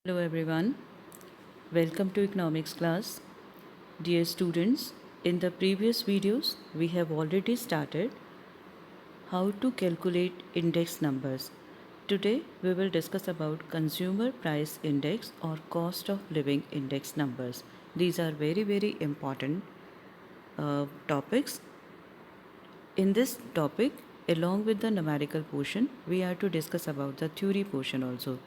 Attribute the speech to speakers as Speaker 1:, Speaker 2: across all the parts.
Speaker 1: Hello everyone, welcome to economics class. Dear students, in the previous videos we have already started how to calculate index numbers. Today we will discuss about consumer price index or cost of living index numbers. These are very important topics. In this topic, along with the numerical portion, we are to discuss about the theory portion also.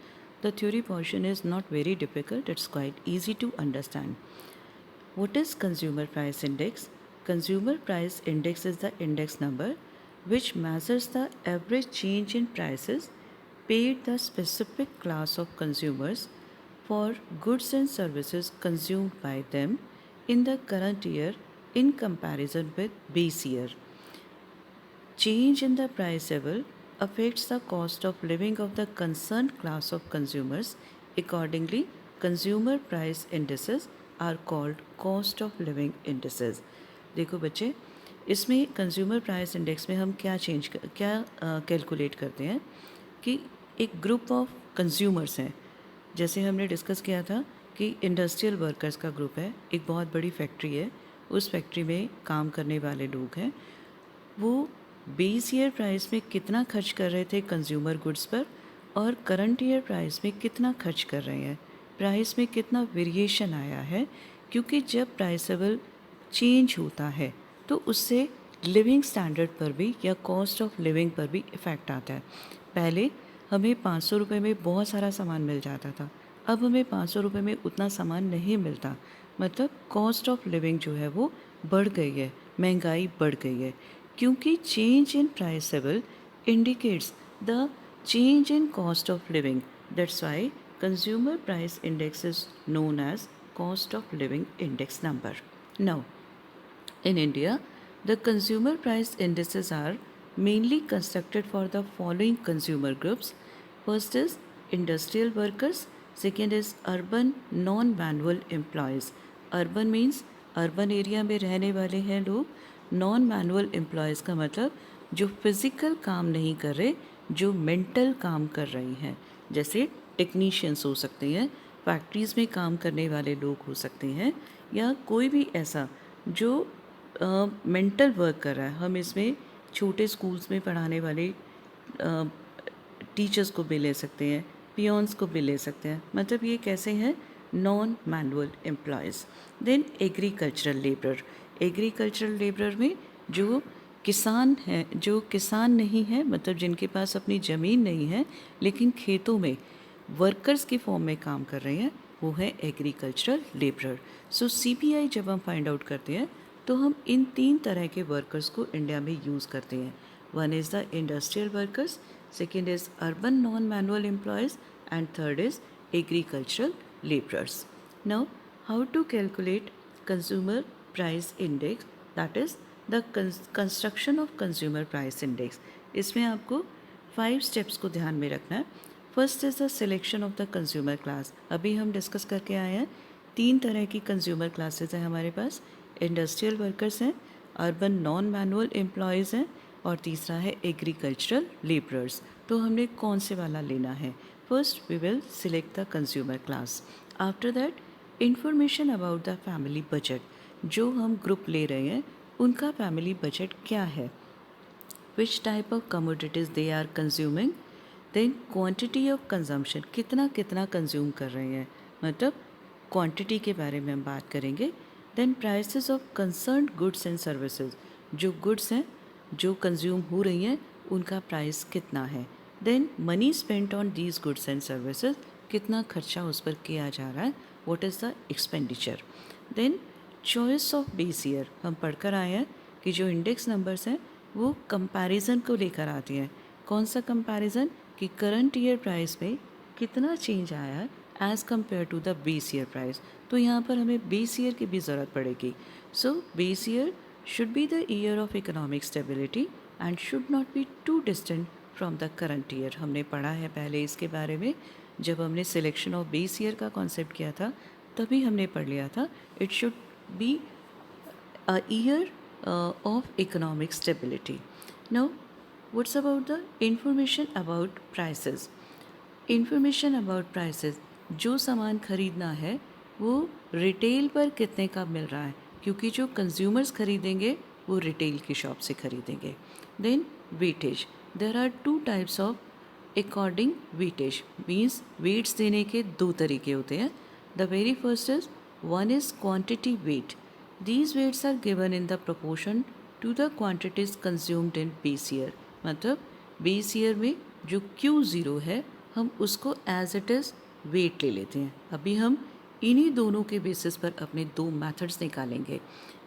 Speaker 1: The theory portion is not very difficult, it's quite easy to understand. What is consumer price index? Consumer price index is the index number which measures the average change in prices paid the specific class of consumers for goods and services consumed by them in the current year in comparison with base year. Change in the price level affects the cost of living of the concerned class of consumers. Accordingly, consumer price indices are called cost of living indices. देखो बच्चे, इसमें consumer price index में हम क्या calculate करते हैं कि एक ग्रुप ऑफ कंज्यूमर्स हैं. जैसे हमने डिस्कस किया था कि इंडस्ट्रियल वर्कर्स का ग्रुप है, एक बहुत बड़ी फैक्ट्री है, उस फैक्ट्री में काम करने वाले लोग हैं. वो बेस ईयर प्राइस में कितना खर्च कर रहे थे कंज्यूमर गुड्स पर और करंट ईयर प्राइस में कितना खर्च कर रहे हैं, प्राइस में कितना वेरिएशन आया है. क्योंकि जब प्राइस लेवल चेंज होता है तो उससे लिविंग स्टैंडर्ड पर भी या कॉस्ट ऑफ लिविंग पर भी इफ़ेक्ट आता है. पहले हमें 500 रुपये में बहुत सारा सामान मिल जाता था, अब हमें 500 रुपये में उतना सामान नहीं मिलता. मतलब कॉस्ट ऑफ लिविंग जो है वो बढ़ गई है, महंगाई बढ़ गई है. क्योंकि change in price level indicates the change in cost of living. That's why consumer price index is known as cost of living index number. Now, in India, the consumer price indices are mainly constructed for the following consumer groups. First is industrial workers, second is urban non-manual employees. Urban means urban area में रहने वाले हैं लोग. Non-manual employees का मतलब जो physical काम नहीं कर रहे, जो मेंटल काम कर रही हैं. जैसे टेक्नीशियंस हो सकते हैं, फैक्ट्रीज़ में काम करने वाले लोग हो सकते हैं, या कोई भी ऐसा जो मेंटल वर्क कर रहा है. हम इसमें छोटे स्कूल्स में पढ़ाने वाले टीचर्स को भी ले सकते हैं, पियोन्स को भी ले सकते हैं. मतलब ये कैसे हैं? Non manual employees. Then agricultural labour. Agricultural labour में जो किसान हैं, जो किसान नहीं हैं, मतलब जिनके पास अपनी ज़मीन नहीं है लेकिन खेतों में वर्कर्स की फॉर्म में काम कर रहे हैं, वो है एग्रीकल्चरल लेबरर. सो CPI जब हम फाइंड आउट करते हैं तो हम इन 3 तरह के वर्कर्स को इंडिया में यूज़ करते हैं. One is the industrial workers, second is urban non manual employees and third is agricultural labourers. Now how to calculate consumer price index, that is the construction of consumer price index. इसमें आपको 5 steps को ध्यान में रखना है. First is the selection of the consumer class. अभी हम discuss करके आए हैं 3 तरह की कंज्यूमर क्लासेस हैं हमारे पास. इंडस्ट्रियल वर्कर्स हैं, अर्बन नॉन मैनुअल एम्प्लॉयज़ हैं और तीसरा है एग्रीकल्चरल लेबरर्स. तो हमने कौन से वाला लेना है? First we will select the consumer class. After that information about the family budget. जो हम ग्रुप ले रहे हैं उनका फैमिली बजट क्या है, which type of commodities they are consuming. Then quantity of consumption, कितना कितना कंज्यूम कर रहे हैं, मतलब क्वांटिटी के बारे में हम बात करेंगे. Then prices of concern goods and services. जो गुड्स हैं जो कंज्यूम हो रही हैं उनका प्राइस कितना है. Then money spent on these goods and services, कितना खर्चा उस पर किया जा रहा है, what is the expenditure. Then choice of base year. हम पढ़कर आए हैं कि जो इंडेक्स नंबर्स हैं वो कंपैरिजन को लेकर आती हैं. कौन सा कंपैरिजन? कि करंट ईयर प्राइस में कितना चेंज आया है as compare to the base year price. तो यहाँ पर हमें बेस ईयर की भी ज़रूरत पड़ेगी. So base year should be the year of economic stability and should not be too distant from the current year. हमने पढ़ा है पहले इसके बारे में, जब हमने सिलेक्शन ऑफ बेस ईयर का कॉन्सेप्ट किया था तभी हमने पढ़ लिया था. It should be a year of economic stability. Now, what's about the information about prices? Information about prices. जो सामान खरीदना है वो रिटेल पर कितने का मिल रहा है, क्योंकि जो कंज्यूमर्स खरीदेंगे वो रिटेल की शॉप से खरीदेंगे. Then weightage, there are two types of according weightage, means weights देने के दो तरीके होते हैं. The very first is, one is quantity weight. These weights are given in the proportion to the quantities consumed in base year. मतलब base year में जो Q0 है हम उसको एज इट इज़ वेट ले लेते हैं. अभी हम इन्हीं दोनों के बेसिस पर अपने दो मेथड्स निकालेंगे.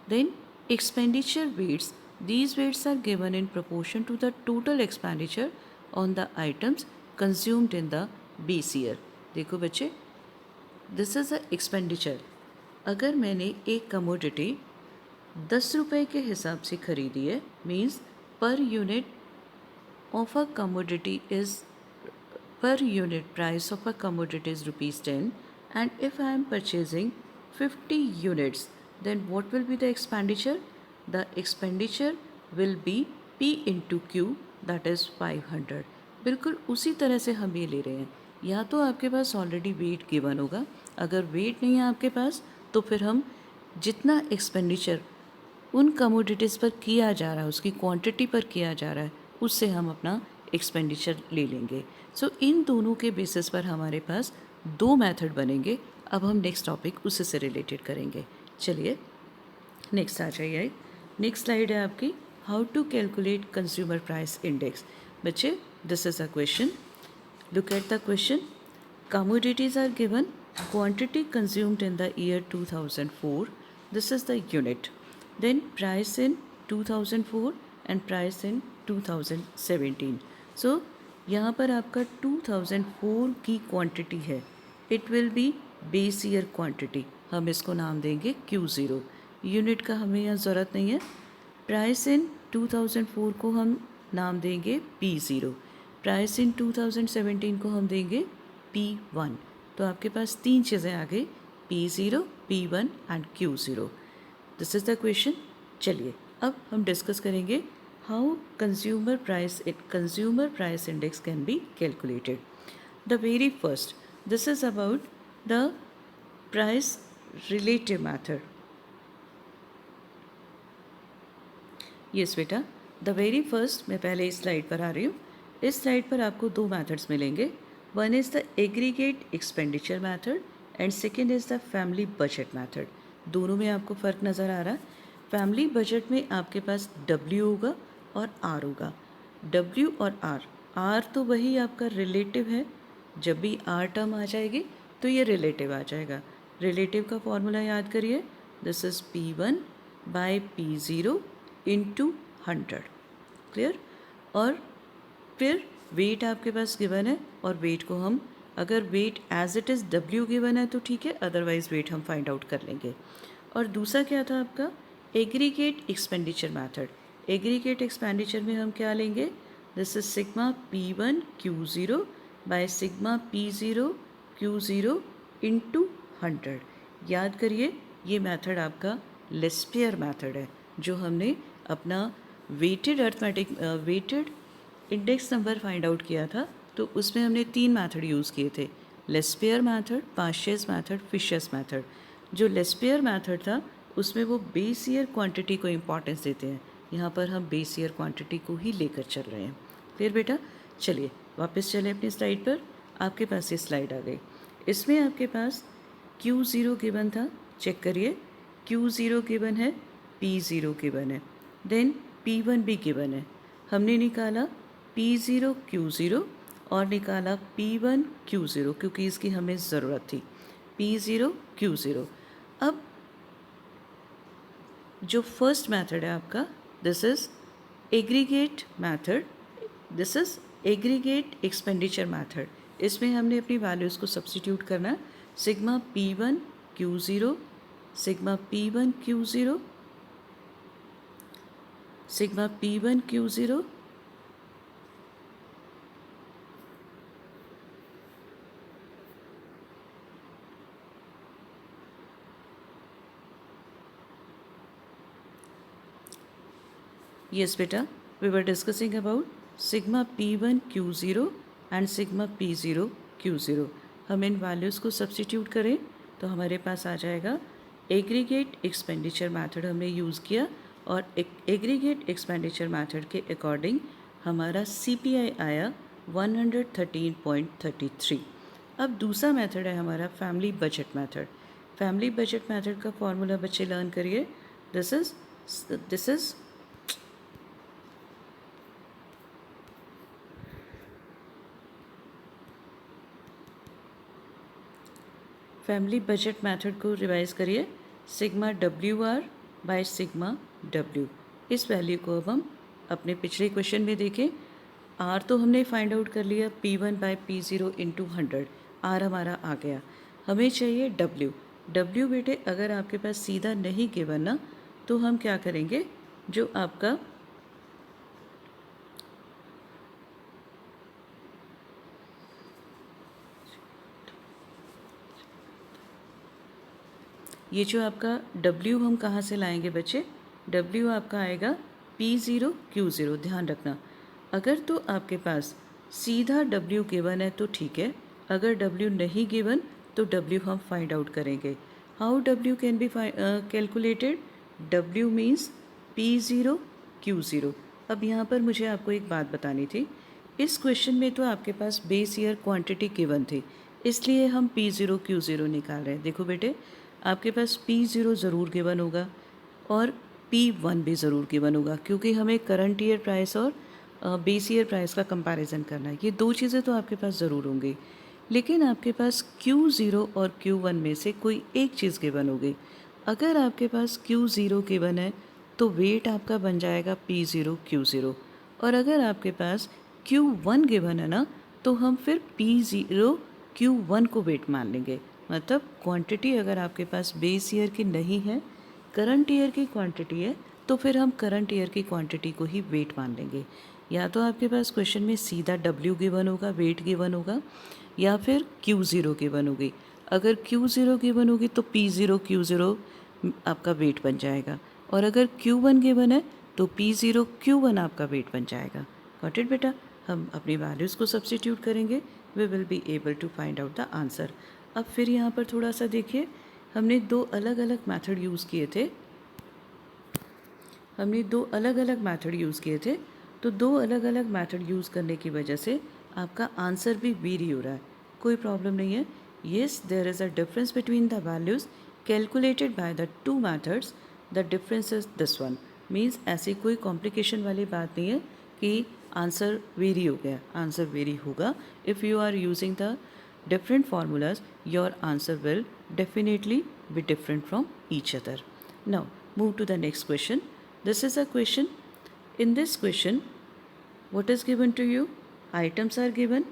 Speaker 1: Then expenditure weights, these weights are given in proportion to the total expenditure on the items consumed in the base year. देखो बच्चे, दिस इज़ अ एक्सपेंडिचर. अगर मैंने एक कमोडिटी 10 रुपये के हिसाब से खरीदी है, means per unit of a commodity is, per unit price of a commodity is rupees 10, and if I am purchasing 50 units, then what will be the expenditure? The expenditure will be P into Q, that is 500. बिल्कुल उसी तरह से हम ये ले रहे हैं. या तो आपके पास ऑलरेडी वेट गिवन होगा, अगर वेट नहीं है आपके पास तो फिर हम जितना एक्सपेंडिचर उन कमोडिटीज़ पर किया जा रहा है, उसकी क्वांटिटी पर किया जा रहा है, उससे हम अपना एक्सपेंडिचर ले लेंगे. सो इन दोनों के बेसिस पर हमारे पास दो मेथड बनेंगे. अब हम नेक्स्ट टॉपिक उसी से रिलेटेड करेंगे. चलिए नेक्स्ट आ जाइए. नेक्स्ट स्लाइड है आपकी, how to calculate consumer price index. बच्चे, this is a question. Look at the question. Commodities are given, quantity consumed in the year 2004, this is the unit. Then price in 2004 and price in 2017. So यहाँ पर आपका 2004 की quantity है, it will be base year quantity. हम इसको नाम देंगे Q0. Unit का हमें यहाँ ज़रूरत नहीं है. प्राइस इन 2004 को हम नाम देंगे P0. प्राइस इन 2017 को हम देंगे P1. तो आपके पास तीन चीज़ें आ गई, P0, P1 and Q0. This is the question. चलिए अब हम डिस्कस करेंगे how consumer price index can be calculated. The very first, this is about the price relative method. Yes बेटा, द वेरी फर्स्ट, मैं पहले इस स्लाइड पर आ रही हूँ. इस स्लाइड पर आपको दो मैथड्स मिलेंगे. One is the aggregate expenditure method and second is the family budget method. दोनों में आपको फ़र्क नज़र आ रहा है. फैमिली बजट में आपके पास W होगा और R होगा. W और R तो वही आपका रिलेटिव है. जब भी R टर्म आ जाएगी तो ये रिलेटिव आ जाएगा. रिलेटिव का फॉर्मूला याद करिए, this is P1 by P0 into 100. Clear. और फिर वेट आपके पास गिवन है, और वेट को हम, अगर weight as it is W given है तो ठीक है, अदरवाइज़ वेट हम फाइंड आउट कर लेंगे. और दूसरा क्या था आपका, aggregate expenditure method. Aggregate expenditure में हम क्या लेंगे, this is sigma P1 Q0 by sigma P0 Q0 into 100. याद करिए, ये मैथड आपका लेस्पियर मैथड है, जो हमने अपना weighted index number find out किया था. तो उसमें हमने तीन मैथड यूज़ किए थे, Laspeyres method, पाशियस method, fishers method. जो लेस्पियर मैथड था उसमें वो बेस ईयर क्वांटिटी को इम्पॉर्टेंस देते हैं. यहाँ पर हम बेस ईयर क्वांटिटी को ही लेकर चल रहे हैं. फिर बेटा चलिए वापस चलें अपनी स्लाइड पर. आपके पास ये स्लाइड आ गई. इसमें आपके पास Q0 गिवन था, चेक करिए. Q0 गिवन है, P0 गिवन है, देन P1 भी गिवन है. हमने निकाला P0 Q0 और निकाला P1 Q0 क्योंकि इसकी हमें ज़रूरत थी. P0 Q0. अब जो फर्स्ट मेथड है आपका, this is aggregate method, this is aggregate expenditure method. इसमें हमने अपनी वैल्यूज़ को सब्स्टिट्यूट करना है. Sigma P1 Q0, sigma P1 Q0, sigma P1 Q0, yes beta, we were discussing about sigma P1 Q0 and sigma P0 Q0. हम इन values को substitute करें तो हमारे पास आ जाएगा एग्रीगेट एक्सपेंडिचर मेथड हमने यूज़ किया और एग्रीगेट एक्सपेंडिचर मेथड के अकॉर्डिंग हमारा CPI आया 113.33। अब दूसरा मेथड है हमारा family budget method. Family budget method का फॉर्मूला बच्चे लर्न करिए। This is family budget method को रिवाइज करिए। Sigma WR by sigma W। इस वैल्यू को अब हम अपने पिछले क्वेश्चन में देखें। R तो हमने फाइंड आउट कर लिया, P1 bye P0 into 100, R हमारा आ गया। हमें चाहिए W बेटे अगर आपके पास सीधा नहीं गिवन ना तो हम क्या करेंगे, जो आपका ये जो आपका W हम कहाँ से लाएंगे बच्चे, W आपका आएगा P0 Q0। ध्यान रखना, अगर तो आपके पास सीधा W गिवन है तो ठीक है, अगर W नहीं गिवन तो W हम फाइंड आउट करेंगे। How W can be calculated, W means P0 Q0। अब यहाँ पर मुझे आपको एक बात बतानी थी, इस क्वेश्चन में तो आपके पास बेस ईयर क्वांटिटी गिवन थी, इसलिए हम P0 Q0 निकाल रहे हैं। देखो बेटे, आपके पास P0 ज़रूर गिवन होगा और P1 भी ज़रूर गिवन होगा, क्योंकि हमें करंट ईयर प्राइस और बेस ईयर प्राइस का कंपैरिजन करना है। ये दो चीज़ें तो आपके पास ज़रूर होंगी, लेकिन आपके पास Q0 और Q1 में से कोई एक चीज़ गिवन होगी। अगर आपके पास Q0 गिवन है तो वेट आपका बन जाएगा P0 Q0, और अगर आपके पास Q1 गिवन है ना तो हम फिर P0 Q1 को वेट मान लेंगे। मतलब क्वांटिटी अगर आपके पास बेस ईयर की नहीं है, करंट ईयर की क्वांटिटी है, तो फिर हम करंट ईयर की क्वांटिटी को ही वेट मान लेंगे। या तो आपके पास क्वेश्चन में सीधा W गिवन होगा, वेट गिवन होगा, या फिर Q0 गिवन होगी। अगर Q0 गिवन होगी तो P0 Q0 आपका वेट बन जाएगा, और अगर Q1 गिवन है तो P0 Q1 आपका वेट बन जाएगा। गॉट इट बेटा? हम अपनी वैल्यूज़ को सब्स्टिट्यूट करेंगे, we will be able to find out the answer. अब फिर यहाँ पर थोड़ा सा देखिए, हमने दो अलग अलग मेथड यूज़ किए थे। तो दो अलग अलग मेथड यूज़ करने की वजह से आपका आंसर भी वेरी हो रहा है। कोई प्रॉब्लम नहीं है। Yes, there is a difference between the values calculated by the two methods, the difference is this one. Means ऐसी कोई कॉम्प्लिकेशन वाली बात नहीं है कि आंसर वेरी हो गया। आंसर वेरी होगा if you are using the different formulas, your answer will definitely be different from each other. Now move to the next question. This is a question. In this question, what is given to you? Items are given,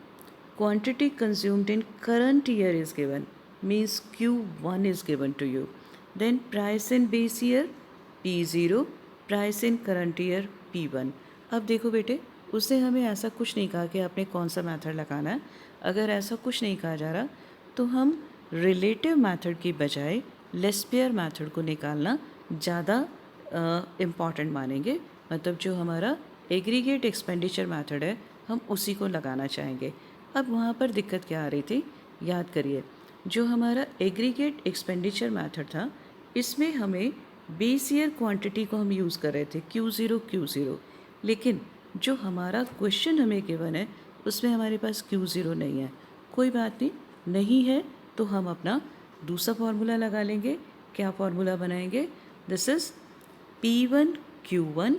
Speaker 1: quantity consumed in current year is given, means Q1 is given to you. Then price in base year P0, price in current year P1. अब देखो बेटे, उसने हमें ऐसा कुछ नहीं कहा कि आपने कौन सा मेथड लगाना है। अगर ऐसा कुछ नहीं कहा जा रहा तो हम रिलेटिव मेथड की बजाय लेस्पियर मेथड को निकालना ज़्यादा इम्पॉर्टेंट मानेंगे। मतलब जो हमारा एग्रीगेट एक्सपेंडिचर मेथड है हम उसी को लगाना चाहेंगे। अब वहाँ पर दिक्कत क्या आ रही थी, याद करिए, जो हमारा एग्रीगेट एक्सपेंडिचर मेथड था इसमें हमें बेस ईयर क्वांटिटी को हम यूज़ कर रहे थे Q0 Q0, लेकिन जो हमारा क्वेश्चन हमें गिवन है उसमें हमारे पास Q0 नहीं है। कोई बात नहीं है तो हम अपना दूसरा फार्मूला लगा लेंगे। क्या फार्मूला बनाएंगे? This is P1 Q1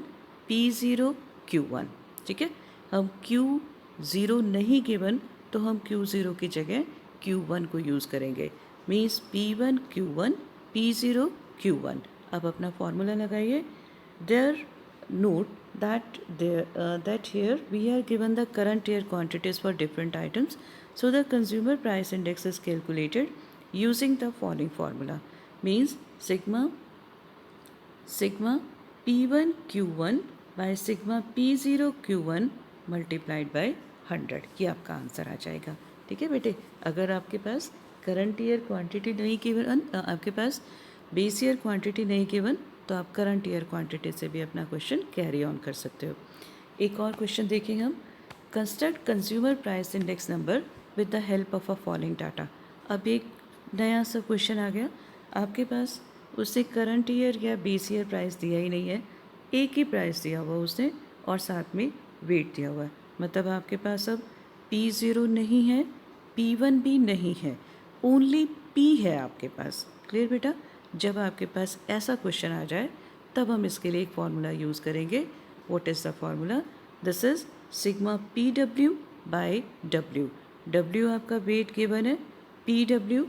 Speaker 1: P0 Q1। ठीक है, हम Q0 नहीं गिवन तो हम Q0 की जगह Q1 को यूज़ करेंगे। Means P1 Q1 P0 Q1। अब अपना फार्मूला लगाइए। There note that here we are given the current year quantities for different items, so the consumer price index is calculated using the following formula, means sigma P1 Q1 by sigma P0 Q1 multiplied by 100। ये आपका answer आ जाएगा। ठीक है बेटे, अगर आपके पास current year quantity नहीं गिवन, आपके पास बेस ईयर क्वांटिटी नहीं गिवन, तो आप करंट ईयर क्वांटिटी से भी अपना क्वेश्चन कैरी ऑन कर सकते हो। एक और क्वेश्चन देखेंगे हम। Construct consumer price index number with the help of a following data. अब एक नया सा क्वेश्चन आ गया, आपके पास उससे करंट ईयर या बेस ईयर प्राइस दिया ही नहीं है, एक ही प्राइस दिया हुआ उसने और साथ में वेट दिया हुआ है। मतलब आपके पास अब P0 नहीं है, P1 भी नहीं है, ओनली P है आपके पास। क्लियर बेटा? जब आपके पास ऐसा क्वेश्चन आ जाए तब हम इसके लिए एक फार्मूला यूज़ करेंगे। What is the formula? This is sigma PW by W। W आपका वेट गिवन है, PW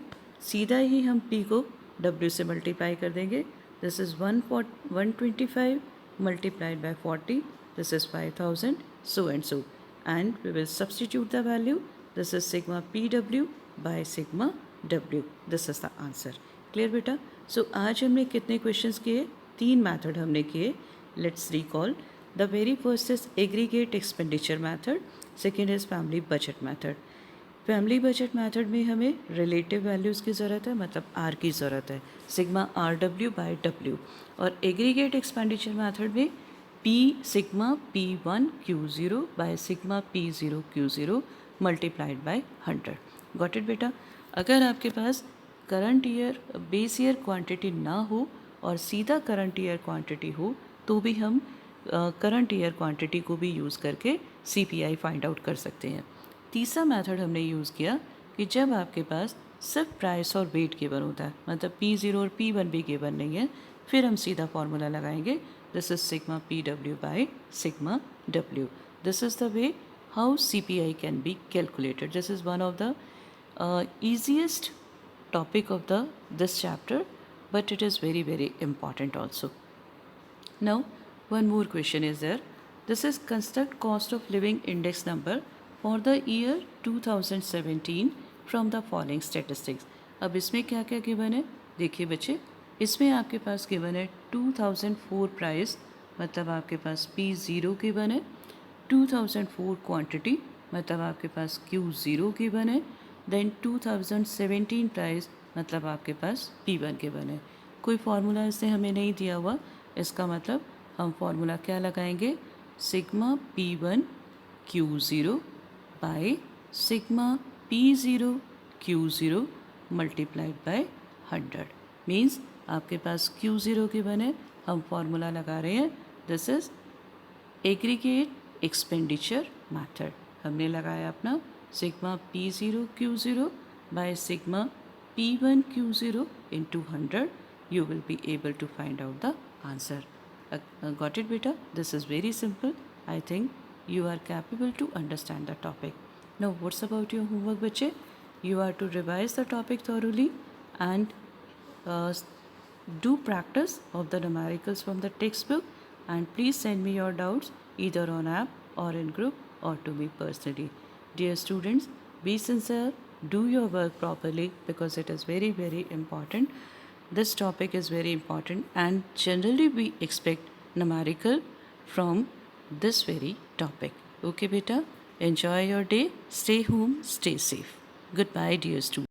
Speaker 1: सीधा ही हम P को W से मल्टीप्लाई कर देंगे। This is 125 multiplied by 40, this is 5000, so and so, and we will substitute the value. This is sigma PW by sigma W. This is the answer. Clear बेटा? So आज हमने कितने questions किए? 3 method हमने किए. Let's recall. The very first is aggregate expenditure method. Second is family budget method. Family budget method में हमें relative values की ज़रूरत है, मतलब आर की ज़रूरत है, सिग्मा RW बाय W। और एग्रीगेट एक्सपेंडिचर मेथड में P sigma P1 Q0 by sigma P0 Q0 multiplied by 100। Got it बेटा? अगर आपके पास current year base year quantity ना हो और सीधा करंट ईयर क्वांटिटी हो तो भी हम करंट ईयर क्वांटिटी को भी यूज़ करके CPI फाइंड आउट कर सकते हैं। तीसरा मेथड हमने यूज़ किया कि जब आपके पास सिर्फ प्राइस और वेट गिवन होता है, मतलब P0 और P1 भी गिवन नहीं है, फिर हम सीधा फार्मूला लगाएंगे। This is sigma PW by sigma W। This is the way how CPI can be calculated. This is one of the easiest topic of this chapter, but it is very very important also. Now one more question is there. This is construct cost of living index number for the year 2017 from the following statistics. अब इसमें क्या क्या given है देखिए बच्चे, इसमें आपके पास given है 2004 प्राइस, मतलब आपके पास P0 गिवन है, 2004 क्वांटिटी मतलब आपके पास Q0 गिवन है, देन 2017 प्राइस मतलब आपके पास P1 गिवन है। कोई फार्मूला इससे हमें नहीं दिया हुआ, इसका मतलब हम फार्मूला क्या लगाएंगे? Sigma P1 Q0 by sigma P0 Q0 multiplied by 100। Means आपके पास Q0 के बने हम फार्मूला लगा रहे हैं, this is aggregate expenditure method. हमने लगाया अपना sigma P0 Q0 by sigma P1 Q0 into 100. You will be able to find out the answer. Got it beta? This is very simple. I think you are capable to understand the topic. Now what's about your homework bache? You are to revise the topic thoroughly and do practice of the numericals from the textbook, and please send me your doubts either on app or in group or to me personally. Dear students, be sincere, do your work properly because it is very very important. This topic is very important and generally we expect numerical from this very topic. Okay beta, enjoy your day, stay home, stay safe. Goodbye dear students.